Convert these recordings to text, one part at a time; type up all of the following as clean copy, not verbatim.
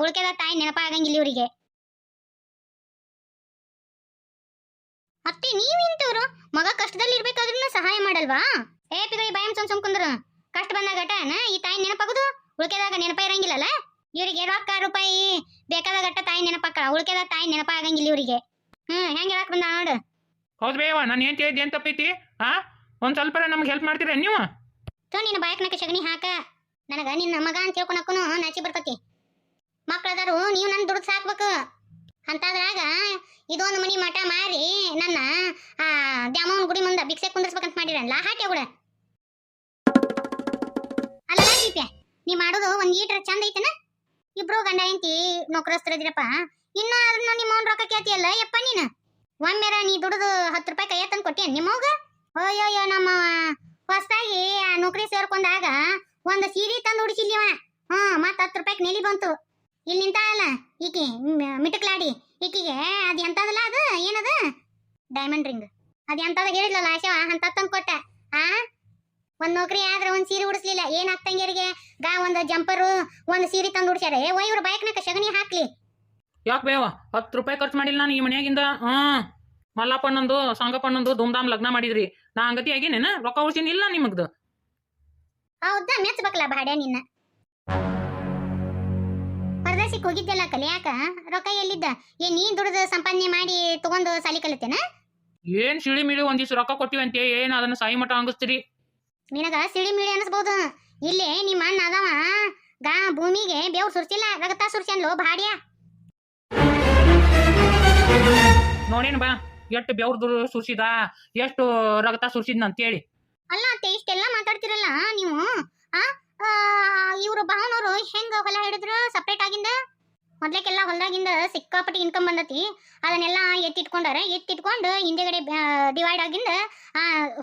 ಉಳ್ಕೆದ ತಾಯಿ ನೆನಪ ಆಗಂಗಿಲ್ಲ ಇವರಿಗೆ. ಅತ್ತಿ ನೀವಿಂತವ್ರು ಮಗ ಕಷ್ಟದಲ್ಲಿ ಇರ್ಬೇಕಾದ್ರೂ ಸಹಾಯ ಮಾಡಲ್ವಾ? ಏ ಪಿಗೈ ಬಾಯಂ ಸುಮ್ ಕುಂದ್ರು. ಕಷ್ಟ ಬಂದಾಗ ಘಟನ ಈ ತಾಯಿ ನೆನಪಾಗುದು, ಉಳ್ಕೆದಾಗ ನೆನಪ ಇರಂಗಿಲ್ಲಲ್ಲ. ಇವರಿಗೆ ರೊಕ್ಕ ರೂಪಾಯಿ ಬೇಕಾದ ಘಟ್ಟ ತಾಯಿ ನೆನಪಾಕ, ಉಳ್ಕೆದ ತಾಯಿ ನೆನಪ ಆಗಂಗಿಲ್ಲ ಇವರಿಗೆ. ಹೆಂಗ್ ಹೇಳಕ್ ಬಂದ ನೋಡು. ಹೌದು ಬೇವ, ನಾನು ಏನ್ ಕೇಳಿದ್ದೆ ಏನ್ ತಪ್ಪೈತಿ? ಒಂದ್ ಸ್ವಲ್ಪ ನಮ್ಗೆ ಹೆಲ್ಪ್ ಮಾಡ್ತೀರ ನೀವು? ನಿನ್ನ ಬಾಯಕ್ನಕ್ಕೆ ಶಗಣಿ ಹಾಕ. ನನಗ ನಿನ್ನ ಮಗ ಅಂತ ತಿಳ್ಕೊಳಕ್ಕೂ ನಾಚಿ ಬರ್ತತಿ. ಮಕ್ಳದಾರು ನೀವು ನನ್ನ ದುಡ್ಡು ಸಾಕ್ಬೇಕು ಅಂತಾದ್ರಾಗ ಇದೊಂದು ಮನಿ ಮಠ ಮಾರಿ ನನ್ನ ದ್ಯಾಮವನ್ ಗುಡಿ ಮುಂದೆ ಭಿಕ್ಷೆ ಕುಂದರ್ಸ್ಬೇಕಂತ ಮಾಡಿರಲ್ಲ ಹಾಟೆ ಕೂಡ. ಅಲ್ಲ ದೀಪ್ಯ, ನೀ ಮಾಡೋದು ಒಂದ್ ಈಟ್ರ ಚಂದ ಐತೆನ? ಇಬ್ರು ಗಂಡ ಹೆಂಡತಿ ನೌಕರಸ್ಥರದಿರಪ್ಪ, ಇನ್ನೂ ಅದನ್ನ ನಿಮ್ಮವನ್ ರೊಕ್ಕ ಕೇಳ್ತಿಯಲ್ಲ ಯಪ್ಪ ನೀನು. ಒಮ್ಮೆರ ನೀ ದುಡ್ದು 10 ರೂಪಾಯಿ ಕೈಯ ತಂದು ಕೊಟ್ಟೇನ್ ನಿಮ್ಮವ್ಗ? ಅಯ್ಯಯ್ಯೋ, ನಮ್ಮ ಹೊಸದಾಗಿ ಆ ನೌಕರಿ ಸೇರ್ಕೊಂಡಾಗ ಒಂದು ಸೀರೆ ತಂದು ಹುಡಿಸಿಲ್ವ. ಮತ್ತ 10 ರೂಪಾಯಿ ನೆಲಿ ಬಂತು. ಇಲ್ಲಿ ನಿಂತಾಳಲ್ಲ ಈಕಿ ಮಿಟಕ್ಲಾಡಿ, ಈಕಿಗೆ ಅದ್ ಎಂತದಲ್ಲ, ಅದು ಏನದ ಡೈಮಂಡ್ ರಿಂಗ್, ಅದ್ ಎಂತದ ಹೇಳಿದ್ಲಲ್ಲ ಆಶವ ಅಂತ ತಂದು ಕೊಟ್ಟ. ಒಂದ್ ನೌಕರಿ ಆದ್ರೆ ಒಂದ್ ಸೀರೆ ಉಡಿಸ್ಲಿಲ್ಲ. ಏನ್ ಆಗ್ತಂಗಿಯರಿಗೆ ಒಂದು ಜಂಪರು ಒಂದು ಸೀರೆ ತಂದು ಹುಡ್ಸ್ಯಾರ. ಇವ್ರ ಬೈಕ್ನಾಗ ಶಗಣಿ ಹಾಕ್ಲಿ. ಯಾಕೆ ಬೇವ 10 ರೂಪಾಯಿ ಖರ್ಚು ಮಾಡಿಲ್ಲ ನಾನು ಈ ಮನೆಯಾಗಿಂದ. ಮಲ್ಲಪ್ಪಣ್ಣಂದು ಸಂಗಪ್ಪಣ್ಣಂದು ಧೂಮ್ಧಾಮ್ ಲಗ್ನ ಮಾಡಿದ್ರಿ, ನಾ ಅಂಗತಿ ಆಗಿನೇನ ರೊಕ್ಕ ಉಳ್ಸಿನ ಇಲ್ಲ ನಿಮಗ್ದು? ಹೌದಾ, ಮೆಚ್ಚಬೇಕಲ್ಲ ಬಾಡ್ಯ ನಿನ್ನ. ಪರದೇಶಕ್ಕೆ ಹೋಗಿದ್ದೆಲ್ಲ ಕಲಿಯಾಕ ರೊಕ್ಕ ಎಲ್ಲಿದ್ದ? ನೀ ದುಡ್ದು ಸಂಪಾದನೆ ಮಾಡಿ ತಗೊಂಡು ಸಾಲಿ ಕಲಿತೇನ? ಏನ್ ಸಿಳಿ ಮಿಳಿ ಒಂದಿವ್ಸ ರೊಕ್ಕ ಕೊಟ್ಟಿವಂತೆ ಏನ್ ಅದನ್ನ ಸಾಯಿ ಮಠ ಅಂಗಿಸ್ತೀರಿ? ನಿನಗ ಸಿಳಿ ಮಿಳಿ ಅನಿಸ್ಬಹುದು. ಇಲ್ಲೇ ನಿಮ್ಮ ಅಣ್ಣ ಅದವ ಭೂಮಿಗೆ ಬೇವ್ ಸುರ್ಸಿಲ್ಲ, ರಗತ ಸುರ್ಸನ್ಲೋ ಬಾಡ್ಯ. ನೋಡೇನ್ ಬಾ ಎಷ್ಟು ಬೆವ್ರದು ಸುರ್ಸಿದ, ಎಷ್ಟು ರಗತ ಸುರ್ಸಿದ್ನ ಅಂತೇಳಿ. ಅಲ್ಲ ಅತ್ತೆ, ಇಷ್ಟೆಲ್ಲ ಮಾತಾಡ್ತಿರಲ್ಲ ನೀವು. ಇವ್ರು ಭಾವನವ್ರು ಹೆಂಗ ಹೊಲ ಹಿಡಿದ್ರು ಸಪ್ರೇಟ್ ಆಗಿಂದ? ಮೊದ್ಲಕ್ಕೆಲ್ಲ ಹೊಲದಾಗಿಂದ ಸಿಕ್ಕಾಪಟ್ಟಿ ಇನ್ಕಮ್ ಬಂದತಿ, ಅದನ್ನೆಲ್ಲ ಎತ್ತಿಟ್ಕೊಂಡಾರ. ಎತ್ತಿಟ್ಕೊಂಡು ಹಿಂದೆಗಡೆ ಡಿವೈಡ್ ಆಗಿಂದ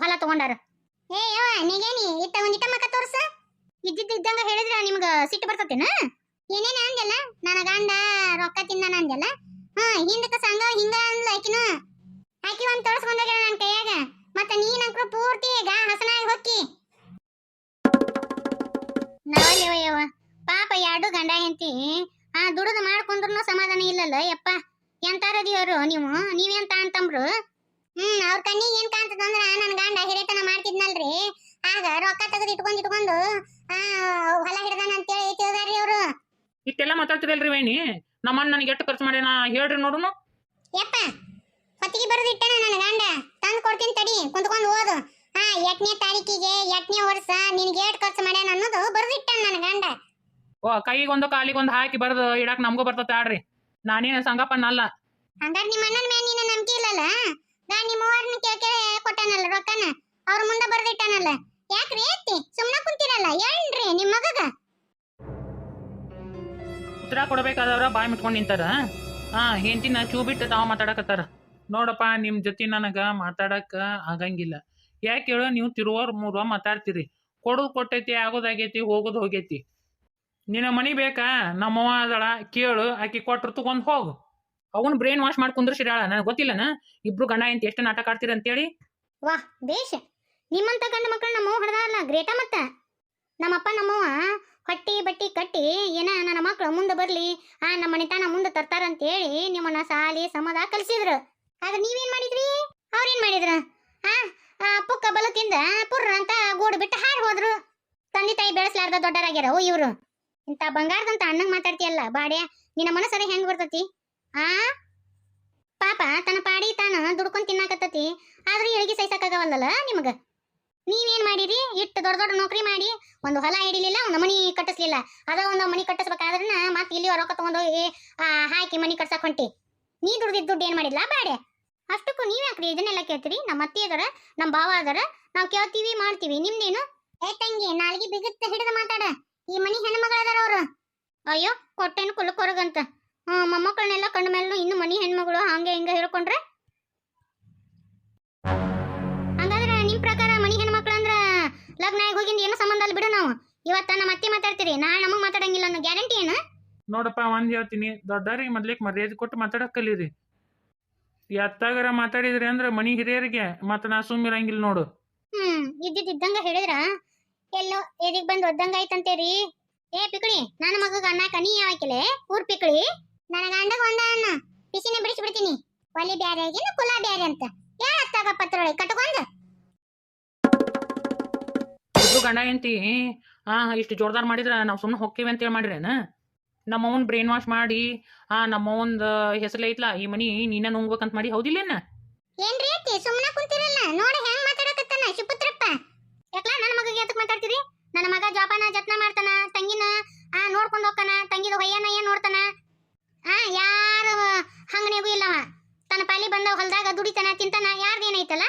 ಹೊಲ ತಗೊಂಡಾರ. ನೀಗೇನಿ ಇಟ್ಟ ಒಂದಿಟ್ಟ ಮಕ್ಕ ತೋರ್ಸ. ಇದ್ದಂಗ ಹೇಳಿದ್ರ ನಿಮ್ಗ ಸಿಟ್ಟು ಬರ್ತತೇನ? ಏನೇನ ಅಂದಲ್ಲ ನನ್ನ ಗಂಡ ರೊಕ್ಕ ತಿಂದಾನ ಅಂದಲ್ಲ. ಹಿಂದಕ್ಕ ಸಂಘ ಹಿಂಗ ಅಂದ್ಲ ಆಕಿನ. ಆಕಿ ಒಂದ್ ತೋರ್ಸ್ಕೊಂಡಾಗ ನನ್ನ ಕೈಯಾಗ, ಮತ್ತ ನೀನಂಕ್ರು ಪೂರ್ತಿ ಹಸನಾಗಿ ಹೊಕ್ಕಿ. ನಾವಲ್ಲೇವಯ್ಯವ ಪಾಪ ಎರಡು ಗಂಡ ಹೆಂಡತಿ ದುಡಿದು ಮಾಡ್ಕೊಂಡ್ರು ಸಮಾಧಾನ ಇಲ್ಲಲ್ಲ ಯಪ್ಪ. ಎಂತಾರದಿಯವರು ನೀವು, ನೀವೆಂತ ಅಂತಂಬ್ರು? ಅವ್ರ ಕಣ್ಣಿಗೆ ಏನ್ ಕಾಣ್ತದಂದ್ರ ನನ್ ಗಂಡ ಹಿರೇತನ ಮಾಡ್ತಿದ್ನಲ್ರಿ, ಆಗ ರೊಕ್ಕ ತೆಗೆದು ಇಟ್ಕೊಂಡು ಹೊಲ ಹಿಡ್ದಾನ ಅಂತೇಳಿ ತಿಳಿದಾರ್ರಿ ಅವ್ರು. ಇಷ್ಟೆಲ್ಲ ಮಾತಾಡ್ತಿರಲ್ರಿ ವೇಣಿ, ನಮ್ಮಣ್ಣ ನನಗೆ ಎಷ್ಟು ಖರ್ಚು ಮಾಡ್ಯಾನ ಹೇಳ್ರಿ ನೋಡುನು. ಯಪ್ಪ ಹೊತ್ತಿಗೆ ಬರೆದು ಇಟ್ಟನ ನನ್ನ ಗಂಡ, ತಂದು ಕೊಡ್ತೀನಿ ತಡಿ, ಕುಂತ್ಕೊಂಡು ಓದು. 8ನೇ ತಾರೀಕಿಗೆ 8ನೇ ವರ್ಷ ನಿನ್ಗೆ ಎಷ್ಟು ಖರ್ಚು ಮಾಡ್ಯಾನ ಅನ್ನೋದು ಬರೆದು ಇಟ್ಟನ ನನ್ನ ಗಂಡ. ಕೈಗೊಂದು ಕಾಲಿಗೊಂದು ಹಾಕಿ ಬರೆದು ಇಡಾಕ ನಮಗೂ ಬರ್ತತೆ ಆಡ್ರಿ. ನಾನೇನು ಸಂಗಪ್ಪಣ್ಣ ಅಲ್ಲ. ಹಂಗಾರೆ ನಿಮ್ಮ ಅಣ್ಣನ ಮೇಲೆ ನೀನು ನಂಬಿಕೆ ಇಲ್ಲಲ್ಲ? ನಿಮ್ಮ ಅವ್ರನ್ನ ಕೇಳಿ ಕೊಟ್ಟಾನಲ್ಲ ರೊಕ್ಕನ, ಅವ್ರ ಮುಂದೆ ಬರೆದಿಟ್ಟಾನಲ್ಲ. ಯಾಕ್ರಿ ಎತ್ತಿ ಸುಮ್ಮನೆ ಕುಂತಿರಲ್ಲ? ಏನ್ರಿ ನಿಮ್ಮ ಮಗಗ ಉತ್ತರ ಕೊಡ್ಬೇಕಾದವ್ರ ಬಾಯಿ ಮುಟ್ಕೊಂಡು ನಿಂತಾರ. ಹೆಂಡತಿನ ಚೂ ಬಿಟ್ಟು ತಾವು ಮಾತಾಡಕತ್ತಾರ. ನೋಡಪ್ಪ, ನಿಮ್ಮ ಜೊತೆ ನನಗ ಮಾತಾಡಕ ಆಗಂಗಿಲ್ಲ. ಯಾಕೆ ಹೇಳೋ, ನೀವು ತಿರುವರ್ ಮೂರುವ ಮಾತಾಡ್ತೀರಿ. ಕೊಡೋದು ಕೊಟ್ಟೈತಿ, ಆಗೋದಾಗೈತಿ, ಹೋಗೋದು ಹೋಗೈತಿ. ನಿನ್ನ ಮನಿ ಬೇಕಾ? ನಮ್ಮವ್ವ ಅದಳ ಕೇಳು, ಆಕಿ ಕೊಟ್ರು ತಗೊಂಡ್ ಹೋಗು. ಅವನ್ ಬ್ರೈನ್ ವಾಶ್ ಮಾಡಿ ಕುಂದ್ರಸಿರಾಳ. ನನಗೆ ಗೊತ್ತಿಲ್ಲನ ಇಬ್ರು ಗಂಡ ಎಂತ ಎಷ್ಟು ನಾಟಕ ಆಡ್ತೀರ ಅಂತೇಳಿ. ವಾಹ್ ಬೇಷ, ನಿಮ್ಮಂತ ಗಂಡ ಮಕ್ಕಳು ನಮ್ಮವ್ವ ಹಡ್ದಾರಲ್ಲ ಗ್ರೇಟ. ಮತ್ತ ನಮ್ಮಪ್ಪ ನಮ್ಮವ್ವ ಹೊಟ್ಟಿ ಬಟ್ಟಿ ಕಟ್ಟಿ ಏನ ನನ್ನ ಮಕ್ಕಳು ಮುಂದೆ ಬರ್ಲಿ, ನಮ್ಮ ಮನೆತನ ಮುಂದೆ ತರ್ತಾರಂತೇಳಿ ನಿಮ್ಮನ್ನ ಸಾಲಿ ಸಮದ ಕಲಿಸಿದ್ರು. ಆದ್ರೆ ನೀವೇನ್ ಮಾಡಿದ್ರಿ? ಅವ್ರೇನ್ ಮಾಡಿದ್ರ? ಪುಕ್ಕ ಬಲಕಿಂದ ಪುರ್ರ ಅಂತ ಗೂಡು ಬಿಟ್ಟು ಹಾರಿ ಹೋದ್ರು. ತಂದೆ ತಾಯಿ ಬೆಳೆಸ್ಲಾರ್ದ ದೊಡ್ಡರಾಗ್ಯಾರ ಇವ್ರು. ಇಂತ ಬಂಗಾರದಂತ ಅಣ್ಣಂಗ್ ಮಾತಾಡ್ತಿಯಲ್ಲ ಬಾಡ್ಯ, ನಿನ್ನ ಮನಸ್ಸರ ಹೆಂಗ್ ಬರ್ತತಿ? ಪಾಪ ತನ್ನ ಪಾಡಿ ತಾನ ದುಡ್ಕೊಂಡ್ ತಿನ್ನಾಕತ್ತತಿ, ಆದ್ರೆ ಇಳಗಿ ಸಹಿಸಕ್ಕಾಗವಲ್ಲಲ್ಲ ನಿಮಗ. ನೀವೇನ್ ಮಾಡಿರಿ? ಇಟ್ಟು ದೊಡ್ಡ ದೊಡ್ಡ ನೌಕರಿ ಮಾಡಿ ಒಂದು ಹೊಲ ಹಿಡಿಲಿಲ್ಲ, ಒಂದು ಮನಿ ಕಟ್ಟಿಸ್ಲಿಲ್ಲ. ಅದ ಒಂದು ಮನಿ ಕಟ್ಟಿಸ್ಬೇಕಾದ್ರೆ ಮತ್ತೆ ಇಲ್ಲಿ ರೊಕ್ಕ ತಗೊಂಡೋಗಿ ಹಾಕಿ ಮನಿ ಕಟ್ಸಕ್ ಹೊಂಟಿ. ನೀ ದುಡ್ದಿದ್ ದುಡ್ಡು ಏನ್ ಮಾಡಿಲ್ಲ ಬಾಡ್ಯ? ಅಷ್ಟಕ್ಕೂ ನೀವ್ ಯಾಕ್ರಿ ಇದನ್ನೆಲ್ಲ ಕೇಳ್ತೀರಿ? ನಮ್ಮ ಅತ್ತಿ ಅದರ, ನಮ್ಮ ಭಾವ ಅದರ, ನಾವ್ ಕೇಳ್ತೀವಿ ಮಾಡ್ತೀವಿ. ನಿಮ್ದೇನು? ತಂಗಿ ನಾಲ್ಗಿ ಬಿಗುತ್ತ ಹಿಡಿದು ಮಾತಾಡ. ಈ ಮನಿ ಹೆಣ್ಮಗಳದಾರ ಅವ್ರು. ಅಯ್ಯೋ ಕೊಟ್ಟೇನು ಕುಲಕೊರಗಂತ ಮೊಮ್ಮಕ್ಕಳನ್ನೆಲ್ಲ ಕಂಡ ಮೇಲೂ ಇನ್ನು ಮನಿ ಹೆಣ್ಮಗಳು ಹಂಗೆ ಹಿಂಗ ಹೇಳ್ಕೊಂಡ್ರೆ ಹಂಗಾದ್ರೆ ನಿಮ್ ಪ್ರಕಾರ ಮನಿ ಹೆಣ್ಮಕ್ಳು ಅಂದ್ರ ಲಗ್ನ ಆಗಿ ಹೋಗಿಂದ ಏನು ಸಂಬಂಧ ಅಲ್ಲ ಬಿಡು. ನಾವು ಇವತ್ತ ನಮ್ಮ ಅತ್ತಿ ಮಾತಾಡ್ತೀರಿ, ನಾಳೆ ನಮಗ್ ಮಾತಾಡಂಗಿಲ್ಲ ಅನ್ನೋ ಗ್ಯಾರಂಟಿ ಏನು? ನೋಡಪ್ಪ, ಒಂದ್ ಹೇಳ್ತೀನಿ, ದೊಡ್ಡರಿಗೆ ಮೊದ್ಲಿಕ್ ಮರ್ಯಾದೆ ಕೊಟ್ಟು ಮಾತಾಡಕ್ ಕಲೀರಿ. ಎತ್ತಾಗರ ಮಾತಾಡಿದ್ರಿ ಅಂದ್ರ ಮನಿ ಹಿರಿಯರಿಗೆ ಮತ್ತ ನಾ ಸುಮ್ಮಿರಂಗಿಲ್ಲ ನೋಡು. ಇದ್ದಂಗ ಹೇಳಿದ್ರ ಎಲ್ಲೋ ಎದಿಗ್ ಬಂದ್ ಒದ್ದಂಗ ಆಯ್ತಂತೇರಿ. ಏ ಪಿಕಳಿ ನನ್ನ ಮಗಗ ಅಣ್ಣಾಕ ನೀ ಯಾವಾಕಿಲೆ ಊರ್ ಪಿಕಳಿ ನನ್ನ ಗಂಡಗ ಒಂದ ಅಣ್ಣ ಪಿಸಿನ ಬಿಡಿಸಿ ಬಿಡ್ತೀನಿ ಒಲಿ ಬ್ಯಾರೆ ಆಗಿನ ಕುಲ ಬ್ಯಾರೆ ಅಂತ ಹೇಳತ್ತಾಗ ಪತ್ರೊಳಗೆ ಕಟ್ಕೊಂಡ ಇಬ್ರು ಗಂಡ ಹೆಂಡತಿ ಇಷ್ಟು ಜೋರ್ದಾರ್ ಮಾಡಿದ್ರ ನಾವು ಸುಮ್ಮನೆ ಹೊಕ್ಕೇವಿ ಅಂತೇಳಿ ಮಾಡಿರೇನ ನಮ್ಮವನ್ ಬ್ರೈನ್ ವಾಶ್ ಮಾಡಿ ನಮ್ಮವನ್ದು ಹೆಸರು ಐತ್ಲಾ ಈ ಮನಿ ನೀನ ನುಂಗ್ಬೇಕಂತ ಮಾಡಿ ಹೌದಿಲ್ಲೇನ ಏನ್ರಿ ಅತ್ತಿ ಸುಮ್ಮನೆ ಕುಂತಿರಲ್ಲ ನೋಡಿ ಹೆಂಗ್ ಮಾತಾಡಕತ್ತಾನ ಶಿಪುತ್ರಪ್ಪ ಯಾಕಲ ನನ್ನ ಮಗಗೆ ಎದಕ್ ಮಾತಾಡ್ತೀರಿ ನನ್ನ ಮಗ ಜೋಪಾನ ಜತ್ನ ಮಾಡ್ತಾನ ತಂಗಿನ ನೋಡ್ಕೊಂಡು ಹೋಗ್ತಾನ ತಂಗಿದ ಹೊಯ್ಯನ ಏನ್ ನೋಡ್ತಾನ ಯಾರು ಹಂಗನೆಗೂ ಇಲ್ಲವ ತನ್ನ ಪಾಲಿ ಬಂದ ಹೊಲದಾಗ ದುಡಿತಾನ ತಿಂತಾನ ಯಾರ್ದೇನೈತಲ್ಲ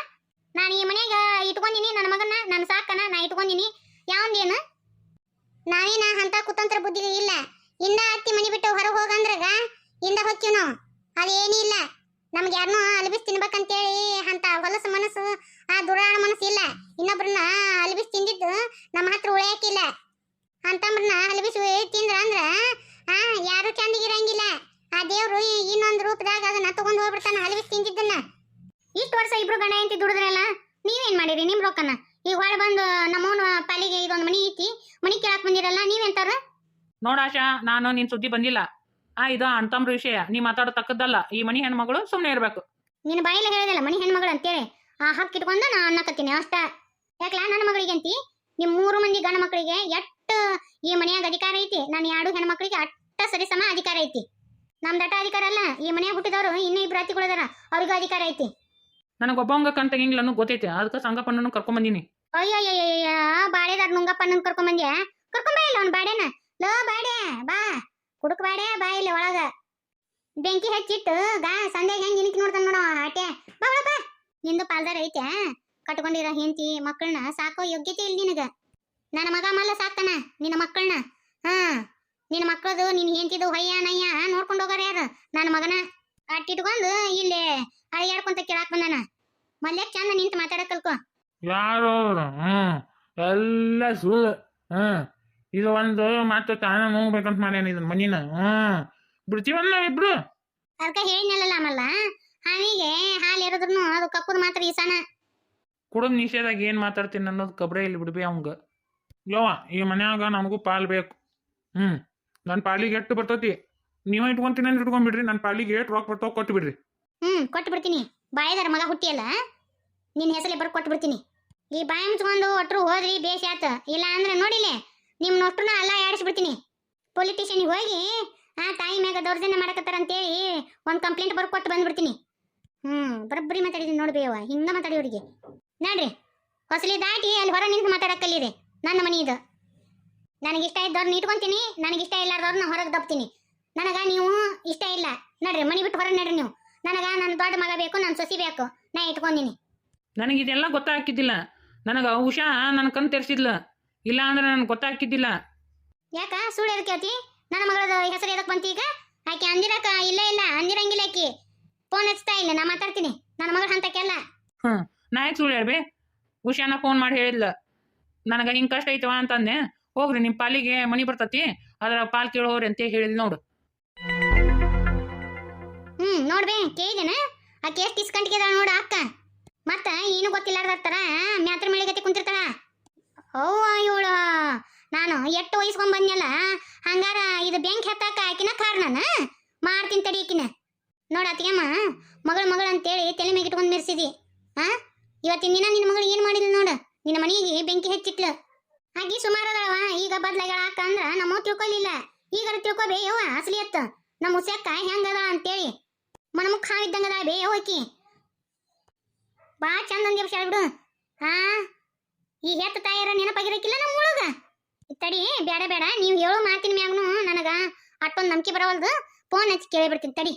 ನಾನು ಈ ಮನ್ಯಾಗ ಇಟ್ಕೊಂಡಿನಿ ನನ್ನ ಮಗನ್ನ ನನ್ನ ಸಾಕನ ನಾ ಇಟ್ಕೊಂಡಿನಿ ಯಾವಂದೇನು ನಾವೇನ ಅಂತ ಕುತಂತ್ರ ಬುದ್ಧಿ ಇಲ್ಲ ಇಂದ ಅತ್ತಿ ಮನಿ ಬಿಟ್ಟು ಹೊರಗೆ ಹೋಗಂದ್ರಾಗ ಇಂದ ಹೊಕ್ಕಿವ್ ನಾವು ಅದೇನೂ ಇಲ್ಲ ನಮ್ಗೆ ಯಾರನ್ನೂ ಅಲಬಿಸ್ ತಿನ್ಬೇಕಂತೇಳಿ ಅಂತ ಹೊಲಸು ಮನಸ್ಸು ದುರಾಳ ಮನಸ್ಸು ಇಲ್ಲ ಇನ್ನೊಬ್ರನ್ನ ಅಲಬಿಸ್ ತಿಂದಿದ್ದು ನಮ್ಮ ಹತ್ರ ಉಳಿಯಾಕಿಲ್ಲ ಅಂತಂಬ್ರನ್ನ ಅಲಬಿಸ್ ತಿಂದ್ರ ಅಂದ್ರ ಯಾರು ಚಂದಿಗಿರಂಗಿಲ್ಲ ಆ ದೇವ್ರು ಇನ್ನೊಂದು ರೂಪದಾಗ ಅದನ್ನ ತಗೊಂಡ್ ಹೋಗ್ಬಿಡ್ತಾನ ಅಲಬಿಸ್ ತಿಂದಿದ್ದನ್ನ ಇಷ್ಟು ವರ್ಷ ಇಬ್ರು ಗಂಡ ಹೆಂಡತಿ ದುಡಿದ್ರಲ್ಲ ನೀವೇನ್ ಮಾಡಿರಿ ನಿಮ್ ರೊಕ್ಕನ ಈಗ ಹೊಳ ಬಂದು ನಮ್ಮವನ ಪಾಲಿಗೆ ಇದೊಂದು ಮನಿ ಐತಿ ಮನಿ ಕೇಳಕ್ ಬಂದಿರಲ್ಲ ನೀವೆಂತಾರ ನೋಡಾಶಾ ನಾನು ನಿನ್ ಸುದ್ದಿ ಬಂದಿಲ್ಲ ಇದು ಅಣ್ತಂಬ್ರ ವಿಷಯ ನೀ ಮಾತಾಡೋ ತಕ್ಕದ್ದಲ್ಲ ಈ ಮನಿ ಹೆಣ್ಮಗಳು ಸುಮ್ಮನೆ ಇರ್ಬೇಕು ನಿನ್ನ ಬಾಯಿಲೆ ಹೇಳಿದಲ್ಲ ಮನಿ ಹೆಣ್ಮಗಳು ಅಂತೇಳಿ ಹಕ್ಕು ಇಟ್ಕೊಂಡು ನಾ ಅನ್ನಕತ್ತೀನಿ ಅಷ್ಟ ಯಾಕಲ ನನ್ನ ಮಗಳಿಗೆ ಅಂತಿ ನಿಮ್ 3 ಮಂದಿ ಗಂಡ ಮಕ್ಕಳಿಗೆ ಎಷ್ಟು ಈ ಮನೆಯಾಗ ಅಧಿಕಾರ ಐತಿ ನಾನು 2 ಹೆಣ್ಮಕ್ಳಿಗೆ ಅಟ್ಟ ಸರಿಸಮ ಅಧಿಕಾರ ಐತಿ ನಮ್ದಟ ಅಧಿಕಾರ ಅಲ್ಲ ಈ ಮನೆಯಾಗ ಹುಟ್ಟಿದವರು ಇನ್ನೂ 2 ಅತಿಗಳಿದಾರ ಅವ್ರಿಗೂ ಅಧಿಕಾರ ಐತಿ ನನಗೊಬ್ಬಂಗ ಕಣ್ ತೆಗಿಂಗಿಲ್ಲ ಅನ್ನೋ ಗೊತ್ತೈತಿ ಅದಕ್ಕೆ ಸಂಗಪ್ಪಣ್ಣನು ಕರ್ಕೊಂಬಂದಿನಿ ಅಯ್ಯಯ್ಯಯ್ಯ ಬಾಳೆದಾರ ನುಂಗಪ್ಪಣ್ಣನ ಕರ್ಕೊಂಬಂದ್ಯಾ ಕರ್ಕೊಂಬ ಇಲ್ಲ ಅವ್ನ ಬಾಡೆನ ಲೋ ಬಾಡೆ ಬಾ ಕುಡುಕ್ ಬಾಡೆ ಬಾ ಇಲ್ಲಿ ಒಳಗ ಬೆಂಕಿ ಹಚ್ಚಿಟ್ಟು ಸಂಧ್ಯಾಗ ಹೆಂಗ್ ಇನಿಕ್ ನೋಡ್ತಾನ ನೋಡ ಆಟೆ ಬಾ ಒಳಗ ನಿಂದು ಪಾಲ್ದಾರ ಐತೆ ಕಟ್ಕೊಂಡಿರೋ ಹೆಂಡತಿ ಮಕ್ಕಳನ್ನ ಸಾಕೋ ಯೋಗ್ಯತೆ ಇಲ್ಲ ನಿನಗ ನನ್ನ ಮಗ ಮಲ್ಲ ಸಾಕ್ತಾನ ನಿನ್ನ ಮಕ್ಕಳನ್ನ ನಿನ್ನ ಮಕ್ಕಳದು ನಿನ್ ಹೆಂಡತಿದು ಹೊಯ್ಯ ನಯ್ಯ ನೋಡ್ಕೊಂಡು ಹೋಗಾರ ಯಾರು ನನ್ನ ಮಗನ ಅಟ್ಟಿಟ್ಕೊಂಡು ಇಲ್ಲಿ ಅಳಿಯಾಡ್ಕೊಂತ ಕೇಳಾಕ್ ಬಂದಾನ ಮಲ್ಯಾಕ್ ಚಂದ ನಿಂತು ಮಾತಾಡಕ್ ಕಲ್ಕೋ ಯಾರು ಎಲ್ಲ ಸುಳ್ಳು ಇದು ಒಂದು ಮತ್ತೆ ತಾನ ಹೋಗ್ಬೇಕಂತ ಮಾಡ್ಯಾನ ಇದನ್ನ ಮನಿನ ಬಿಡ್ತೀವಲ್ಲ ಇಬ್ರು ಅದಕ್ಕ ಹೇಳಿನಲ್ಲ ಆಮಲ್ಲ ಹಾವಿಗೆ ಹಾಲು ಎರದ್ರೂ ಅದು ಕಕ್ಕುದ್ ಮಾತ್ರ ಈಸಾನ ಕುಡದ್ ನಿಷೇಧಾಗ ಏನ್ ಮಾತಾಡ್ತೀನಿ ಅನ್ನೋದು ಕಬ್ರೆ ಇಲ್ಲಿ ಬಿಡ್ಬಿ ಅವಂಗ ಯವ್ವ ಈ ಮನ್ಯಾಗ ನಮಗೂ ಪಾಲ್ ಬೇಕು ನನ್ನ ಪಾಲಿಗೆ ಎಷ್ಟು ಬರ್ತೈತಿ ನೀವ ಇಟ್ಕೊಂತೀನಿ ಅಂದ್ರೆ ಇಟ್ಕೊಂಡ್ಬಿಡ್ರಿ ನನ್ನ ಪಾಲಿಗೆ ಎಷ್ಟು ರೊಕ್ಕ ಬರ್ತಾವ ಕೊಟ್ಟು ಬಿಡ್ರಿ ಕೊಟ್ಟು ಬಿಡ್ತೀನಿ ಬಾಯದಾರ ಮಗ ಹುಟ್ಟಿಯಲ್ಲ ನಿನ್ನ ಹೆಸರಲ್ಲಿ ಬರ್ ಕೊಟ್ಟು ಬಿಡ್ತೀನಿ ಈ ಬಾಯಿ ಮುಚ್ಕೊಂಡು ಒಟ್ರು ಹೋದ್ರಿ ಬೇಸಿ ಆತ ಇಲ್ಲ ಅಂದ್ರೆ ನೋಡಿಲೆ ನಿಮ್ ನೋಟ್ರನ್ನ ಎಲ್ಲ ಆಡಿಸ್ಬಿಡ್ತೀನಿ ಪೊಲಿಟಿಷಿಯನ್ಗೆ ಹೋಗಿ ತಾಯಿ ಮ್ಯಾಗ ದೌರ್ಜನ್ಯ ಮಾಡಕತ್ತಾರ ಅಂತೇಳಿ ಒಂದು ಕಂಪ್ಲೇಂಟ್ ಬರ್ಕೊಟ್ಟು ಬಂದ್ಬಿಡ್ತೀನಿ ಬರಬ್ಬರಿ ಮಾತಾಡಿದೀನಿ ನೋಡ್ಬೇವ ಹಿಂಗ ಮಾತಾಡಿ ಅವ್ರಿಗೆ ನೋಡ್ರಿ ಹೊಸಲಿ ದಾಟಿ ಅಲ್ಲಿ ಹೊರ ನಿಂತು ಮಾತಾಡಕ್ಕಲ್ಲಿರಿ ನನ್ನ ಮನಿ ಇದು ನನಗಿಷ್ಟ ಇದ್ದವ್ರನ್ನ ಇಟ್ಕೊಂತೀನಿ ನನಗಿಷ್ಟ ಇಲ್ಲಾರ್ದವ್ರನ್ನ ಹೊರಗೆ ದಬ್ತೀನಿ ನನಗ ನೀವು ಇಷ್ಟ ಇಲ್ಲ ನೋಡ್ರಿ ಮನಿ ಬಿಟ್ಟು ಹೊರ ನಡ್ರಿ ನೀವು ನನಗ ನನ್ನ ದೊಡ್ಡ ಮಗ ಬೇಕು ನನ್ನ ಸೊಸಿ ಬೇಕು ನಾ ಇಟ್ಕೊಂಡಿನಿ ನನಗೆ ಇದೆಲ್ಲ ಗೊತ್ತಾಗ್ತಿದ್ದಿಲ್ಲ ನನಗೆ ಉಷಾ ನನ್ನ ಕಣ್ ತೆರೆಸಿದ್ಲ ಇಲ್ಲ ಅಂದ್ರೆ ನನಗೆ ಗೊತ್ತಾಗ್ತಿದ್ದಿಲ್ಲ ಯಾಕ ಸುಳ್ಳು ಎದಕ್ಕೆ ಕೇಳ್ತಿ ನನ್ನ ಮಗಳದ ಹೆಸರು ಎದಕ್ಕೆ ಬಂತಿ ಈಗ ಆಕೆ ಅಂದಿರಕ ಇಲ್ಲ ಅಂದಿರಂಗಿಲ್ಲ ಆಕಿ ಫೋನ್ ಹಚ್ತಾ ಇಲ್ಲ ನಾ ಮಾತಾಡ್ತೀನಿ ನನ್ನ ಮಗಳ ಹಂತಕ್ಕೆಲ್ಲ ನಾ ಯಾಕೆ ಸುಳ್ಳು ಹೇಳ್ಬಿ ಉಷಾನ ಫೋನ್ ಮಾಡಿ ಹೇಳಿದ್ಲ ನನಗೆ ಹಿಂಗೆ ಕಷ್ಟ ಐತವ ಅಂತಂದೆ ಹೋಗ್ರಿ ನಿಮ್ಮ ಪಾಲಿಗೆ ಮನಿ ಬರ್ತತಿ ಅದರ ಪಾಲ್ ಕೇಳೋರಿ ಅಂತ ಹೇಳಿದ್ ನೋಡು ನೋಡ್ಬೇ ಕೇಳಿದೇನ ಆ ಕೇಸ್ ಇಸ್ಕಂಟಿಗೆ ನೋಡ ಅಕ್ಕ ಮತ್ತ ಏನು ಗೊತ್ತಿಲ್ಲಾರ್ದಾರ ಮ್ಯಾತ್ರ ಮೇಳಿಗತಿ ಕುಂತಿರ್ತಾಳ ಅವ್ವ ಇವಳ ನಾನು ಎಷ್ಟು ವಯಸ್ಕೊಂಡ್ ಬಂದ್ನಲ್ಲ ಹಂಗಾರ ಇದು ಬೆಂಕಿ ಹತ್ತಾಕ ಆಕಿನ ಕಾರಣನ ಮಾಡ್ತೀನಿ ತಡಿ ಆಕಿನ ನೋಡ ಅತ್ತಿಗೆಮ್ಮ ಮಗಳು ಅಂತೇಳಿ ತಲೆ ಮೇಲೆ ಇಟ್ಕೊಂಡ್ ಮೆರ್ಸಿದಿ ಇವತ್ತಿನ ದಿನ ನಿನ್ನ ಮಗಳು ಏನ್ ಮಾಡಿದ್ಲು ನೋಡ ನಿನ್ನ ಮನೆಗೆ ಬೆಂಕಿ ಹಚ್ಚಿಟ್ಲು ಹಾಗೆ ಸುಮಾರದಳವ ಈಗ ಬದ್ಲಾಗಳ ಅಕ್ಕ ಅಂದ್ರ ನಮ್ಮ ತಿಳ್ಕೊಲಿಲ್ಲ ಈಗ ತಿಳ್ಕೊಬೇ ಯವ್ವ ಅಸಲಿ ಅತ್ತ ನಮ್ಮ ಹುಸ್ಯಕ್ಕ ಹೆಂಗದ ಅಂತೇಳಿ ಮನಮುಖ ಇದ್ದಂಗದ ಬೇ ಹೋಕಿ ಬಾ ಚಂದ ಅಂದ ವಿಷಯ ಬಿಡು ಈ ಹೆತ್ತ ತಾಯಿಯರ ನೆನಪಾಗಿರಕ್ಕಿಲ್ಲ ನಮ್ಮ ಒಳಗ ತಡಿ ಬೇಡ ನೀವು ಹೇಳೋ ಮಾತಿನ ಮ್ಯಾಗನು ನನಗ ಅಷ್ಟೊಂದು ನಂಬಿಕೆ ಬರವಲ್ದು ಫೋನ್ ಹಚ್ಚಿ ಕೇಳಿಬಿಡ್ತೀನಿ ತಡಿ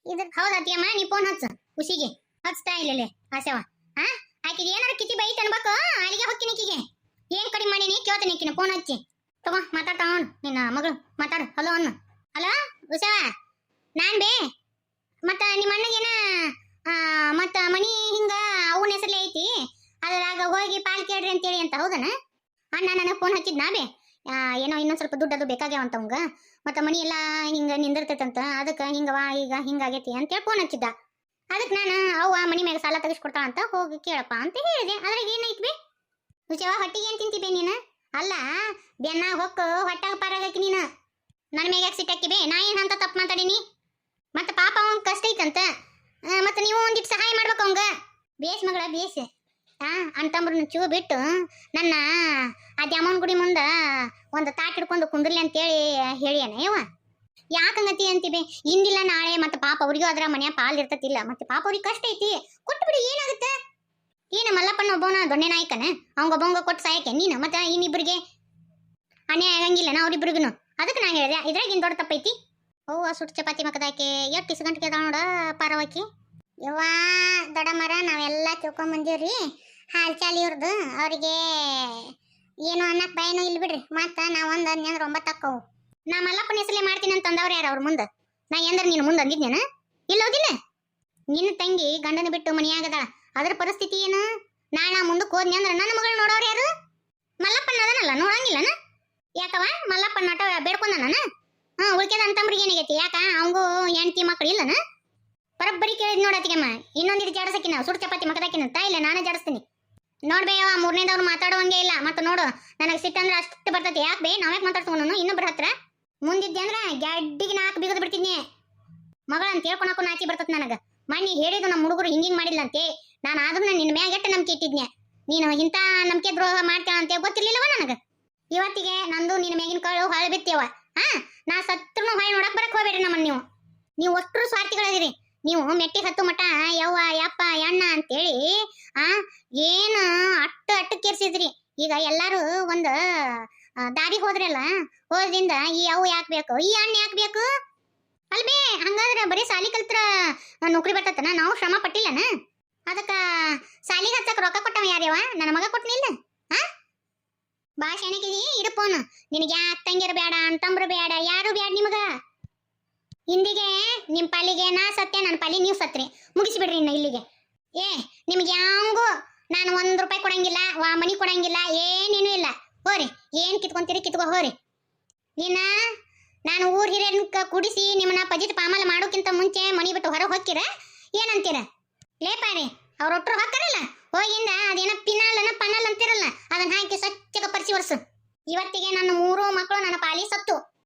ಇದಕ್ಕೆ ಹೌದು ಅತ್ತಿಯಮ್ಮ ನೀ ಫೋನ್ ಹಚ್ಚು ಖುಷಿಗೆ ಹಚ್ತಾ ಇಲ್ಲೇ ಆಸೆವ ಆಕಿಗೆ ಏನಾರ ಕಿತಿ ಬೈತ್ ಅನ್ಬೇಕು ಅಲ್ಲಿಗೆ ಹೊಕ್ಕಿನ ಆಕಿಗೆ ಏನ್ ಕಡಿಮೆ ಮಾಡೀನಿ ಕೇಳ್ತೀನಿ ಆಕಿನ ಫೋನ್ ಹಚ್ಚಿ ತಗೋ ಮಾತಾಡ್ತಾ ನಿನ್ನ ಮಗಳು ಮಾತಾಡು ಹಲೋ ಅನ್ನು ಹಲೋ ಉಷಾ ನಾನ್ ಬೇ ಮತ್ತ ನಿಮ್ಮ ಅಣ್ಣಗೇನ ಮತ್ತ ಮನಿ ಹಿಂಗ ಅವನ ಹೆಸರಲ್ಲೇ ಐತಿ ಅದ್ರಾಗ ಹೋಗಿ ಪಾಲ್ ಕೇಳ್ರಿ ಅಂತೇಳಿ ಅಂತ ಹೌದನ ಅಣ್ಣ ನನಗೆ ಫೋನ್ ಹಚ್ಚಿದ್ನಾ ಬೇ ಏನೋ ಇನ್ನೊಂದು ಸ್ವಲ್ಪ ದುಡ್ಡು ಅದು ಬೇಕಾಗ್ಯಾವಂತ ಅವಂಗ ಮತ್ತ ಮನಿ ಎಲ್ಲ ಹಿಂಗ ನಿಂದಿರ್ತೈತಂತ ಅದಕ್ಕೆ ಹಿಂಗವಾ ಈಗ ಹಿಂಗಾಗೈತಿ ಅಂತೇಳಿ ಫೋನ್ ಹಚ್ಚಿದ್ದ ಅದಕ್ಕೆ ನಾನು ಅವ್ವ ಮನಿ ಮ್ಯಾಗ ಸಾಲ ತೆಗಿಸ್ಕೊಡ್ತಾಳ ಅಂತ ಹೋಗಿ ಕೇಳಪ್ಪ ಅಂತ ಹೇಳಿದೆ ಅದ್ರಾಗ ಏನೈತಿ ಬೇ ಹುಚ್ಚವ ಹೊಟ್ಟಿಗೆ ಏನ್ ತಿಂತಿ ಬೇ ನೀನು ಅಲ್ಲ ಬೆನ್ನ ಹೊಕ್ಕು ಹೊಟ್ಟಾಗ ಪಾರಾಗಕ್ಕೆ ನೀನು ನನ್ನ ಮೇಲೆ ಯಾಕೆ ಸಿಟ್ಟಾಕಿ ಬೇ ನಾ ಏನು ಅಂತ ತಪ್ಪು ಮಾತಾಡೀನಿ ಮತ್ತೆ ಪಾಪ ಅವ್ನ್ ಕಷ್ಟ ಐತಂತ ಮತ್ತೆ ನೀವು ಒಂದಿಟ್ಟು ಸಹಾಯ ಮಾಡ್ಬೇಕು ಅವಂಗ ಬೇಸ್ ಮಗಳ ಬೇಸ್ ಅಂತಂಬ್ರನ್ನ ಚೂ ಬಿಟ್ಟು ನನ್ನ ಆ ದ್ಯಾಮವ್ವನ ಗುಡಿ ಮುಂದೆ ಒಂದು ತಾಟ್ ಹಿಡ್ಕೊಂಡು ಕುಂದ್ರಲಿ ಅಂತೇಳಿ ಹೇಳ್ಯಾನ ಯವ್ವ ಯಾಕಂಗತಿ ಅಂತೀವಿ ಇಂದಿಲ್ಲ ನಾಳೆ ಮತ್ತೆ ಪಾಪ ಅವ್ರಿಗೂ ಅದ್ರ ಮನ್ಯಾಗ ಪಾಲ್ ಇರ್ತತಿಲ್ಲ ಮತ್ತೆ ಪಾಪ ಅವ್ರಿಗೆ ಕಷ್ಟ ಐತಿ ಕೊಟ್ಟು ಬಿಡಿ ಏನಾಗುತ್ತೆ ಏನು ಮಲ್ಲಪ್ಪನ ಒಬ್ಬವನ ದೊಣ್ಣೆ ನಾಯ್ಕನ ಅವಂಗೊಬ್ಬವಂಗ ಕೊಟ್ಟು ಸಾಯಕ್ಕೆ ನೀನು ಮತ್ತೆ ಇನ್ನಿಬ್ಬರಿಗೆ ಅನ್ಯಾಯ ಆಗಂಗಿಲ್ಲನ ಅವ್ರಿಬ್ರಿಗೂ ಅದಕ್ಕೆ ನಾ ಹೇಳಿದೆ ಇದ್ರಾಗಿನ್ ದೊಡ್ಡ ತಪ್ಪೈತಿ ಅವ್ವ ಸುಟ್ಟು ಚಪಾತಿ ಮಕ್ಕದಾಕೆ ಎಷ್ಟು ಇಸ್ ಗಂಟೆಗೆ ಅದಾವ ನೋಡ ಪಾರವಾಕಿ ಯವ್ವ ದೊಡ್ಡ ಮರ ನಾವೆಲ್ಲ ತಿಳ್ಕೊಂಡ್ ಬಂದೀವ್ರಿ ಹಾಲ್ ಚಾಲಿ ಇವ್ರದ್ದು ಅವ್ರಿಗೆ ಏನು ಅನ್ನಕ್ ಭಯನೂ ಇಲ್ಲಿ ಬಿಡ್ರಿ ಮತ್ತೆ ನಾ ಒಂದು ಅಂದ್ರ 9 ಅಕ್ಕವು ನಾ ಮಲ್ಲಪ್ಪನ ಹೆಸರೇ ಮಾಡ್ತೀನಿ ಅಂತ ಅಂದವ್ರು ಯಾರು ಅವ್ರ ಮುಂದೆ ನಾ ಎಂದ್ರ ನೀನು ಮುಂದೆ ಅಂದಿದ್ನೇನ ಇಲ್ಲೋದಿಲ್ಲ ನಿನ್ನ ತಂಗಿ ಗಂಡನ ಬಿಟ್ಟು ಮನೆಯಾಗದ ಅದ್ರ ಪರಿಸ್ಥಿತಿ ಏನು ನಾಳೆ ಮುಂದಕ್ಕೆ ಹೋದ್ನಿ ಅಂದ್ರೆ ನನ್ನ ಮಗಳು ನೋಡೋರು ಯಾರು ಮಲ್ಲಪ್ಪನ ಅದನಲ್ಲ ನೋಡಂಗಿಲ್ಲನ ಯಾಕವ ಮಲ್ಲಪ್ಪನ ಆಟ ಬೇಡ್ಕೊಂಡನ ಉಳ್ಕೆದ ಅಂತಂಬ್ರಿಗೆ ಏನಾಗೈತಿ ಯಾಕ ಅವಂಗೂ ಹೆಂಡತಿ ಮಕ್ಕಳು ಇಲ್ಲನ ಬರಬ್ಬರಿ ಕೇಳಿದ್ ನೋಡತ್ತಿಗೆಮ್ಮ ಇನ್ನೊಂದಿಟ್ಟು ಜಾಡಸಕ್ಕಿ ನಾವು ಸುಟ್ಟು ಚಪಾತಿ ಮಕ್ಕದಾಕಿನಂತ ಇಲ್ಲ ನಾನೇ ಜಾಡಿಸ್ತೀನಿ ನೋಡ್ಬೇಯವ ಮೂರನೇದವ್ರು ಮಾತಾಡುವಂಗೆ ಇಲ್ಲ ಮತ್ತೆ ನೋಡು ನನಗೆ ಸಿಟ್ಟಂದ್ರೆ ಅಷ್ಟು ಬರ್ತೈತಿ ಯಾಕೆ ಬೇ ನಾವ್ಯಾಕೆ ಮಾತಾಡ್ಸ್ಕೊಂಡು ಇನ್ನೊಬ್ರ ಹತ್ರ ಮುಂದಿದ್ದೆ ಅಂದ್ರೆ ಗ್ಯಾಡ್ಡಿಗೆ ನಾಲ್ಕು ಬಿಗದು ಬಿಡ್ತಿದ್ನಿ ಮಗಳಂತ ಹೇಳ್ಕೊಳಕ್ಕೂ ನಾಚಿ ಬರ್ತತ್ ನನಗೆ ಮಣ್ಣಿ ಹೇಳಿದ್ದು ನಮ್ಮ ಹುಡುಗರು ಹಿಂಗಿಂಗ್ ಮಾಡಿಲ್ಲ ಅಂತೆ ನಾನು ಆದ್ರೂ ನಿನ್ನ ಮ್ಯಾಗ ಎಷ್ಟು ನಂಬಿಕೆ ಇಟ್ಟಿದ್ನೆ ನೀನು ಇಂಥ ನಂಬಿಕೆ ದ್ರೋಹ ಮಾಡ್ತೇವ ಅಂತ ಗೊತ್ತಿರ್ಲಿಲ್ಲವ ನನಗೆ ಇವತ್ತಿಗೆ ನಂದು ನಿನ್ನ ಮ್ಯಾಗಿನ ಕಾಳು ಹಾಳು ಬಿತ್ತೇವ ನಾ ಸತ್ರು ಹಾಳು ನೋಡಕ್ ಬರಕ್ ಹೋಗ್ಬೇಡ್ರಿ ನಮ್ಮನ್ನ ನೀವು ಅಷ್ಟರು ಸ್ವಾರ್ಥಿಗಳದಿರಿ ನೀವು ಮೆಟ್ಟಿ ಹತ್ತು ಮಠ ಯವ್ವ ಯಪ್ಪ ಎಣ್ಣ ಅಂತೇಳಿ ಏನು ಅಟ್ಟು ಕೇರ್ಸಿದ್ರಿ ಈಗ ಎಲ್ಲಾರು ಒಂದು ದಾರಿ ಹೋದ್ರಲ್ಲ ಹೋದ್ರಿಂದ ಈ ಅವು ಯಾಕೆ ಬೇಕು ಈ ಅಣ್ಣ ಯಾಕೆ ಬೇಕು ಅಲ್ಬೇ ಹಂಗಾದ್ರೆ ಬರೀ ಸಾಲಿ ಕಲ್ತ್ರ ನೌಕರಿ ಬರ್ತತನ ನಾವು ಶ್ರಮ ಪಟ್ಟಿಲ್ಲನ ಅದಕ್ಕ ಸಾಲಿಗೆ ಹಚ್ಚಕ್ ರೊಕ್ಕ ಕೊಟ್ಟವ ಯಾರ್ಯವ ನನ್ನ ಮಗ ಕೊಟ್ಟನಿಲ್ಲ ಬಾ ಶೆಣಕಿದಿ ಇರುಪೋನು ನಿನಗೆ ಯಾಕೆ ತಂಗಿರ ಬೇಡ ಅಂತಂಬ್ರು ಬೇಡ ಯಾರು ಬೇಡ ನಿಮಗ ಇಂದಿಗೆ ನಿಮ್ ಪಾಲಿಗೆ ನಾ ಸತ್ಯ ನನ್ನ ಪಾಲಿ ನೀವು ಸತ್ರಿ ಮುಗಿಸ್ಬಿಡ್ರಿ ಇನ್ನ ಇಲ್ಲಿಗೆ ನಿಮ್ಗೆ ಯಾವಂಗೂ ನಾನು ₹1 ಕೊಡಂಗಿಲ್ಲ ಮನಿ ಕೊಡಂಗಿಲ್ಲ ಏನೇನು ಇಲ್ಲ ಹೋರಿ ಏನ್ ಕಿತ್ಕೊಂತೀರಿ ಕಿತ್ಕೋ ಹೋರಿ ನಾನು ಊರ್ ಹಿರಿಯರ್ನ ಕುಡಿಸಿ ನಿಮ್ಮನ್ನ ಪಜಿತ್ ಪಾಮಲ್ ಮಾಡೋಕ್ಕಿಂತ ಮುಂಚೆ ಮನಿ ಬಿಟ್ಟು ಹೊರಗೆ ಹೋಗ್ತೀರ ಏನಂತೀರ ಲೇಪಾರಿ ಅವ್ರ ಒಟ್ಟರು ಹಾಕಾರಲ್ಲ ಹೋಗಿಂದ ಅದೇನ ಪಿನಾಲನ ಪನಲ್ ಅಂತಿರಲ್ಲ ಅದನ್ನ ಹಾಕಿ ಸ್ವಚ್ಛಗ ಪರಿಸಿ ಒರ್ಸು ಇವತ್ತಿಗೆ ನನ್ನ 3 ಮಕ್ಕಳು ನನ್ನ ಪಾಲಿ ಸತ್ತು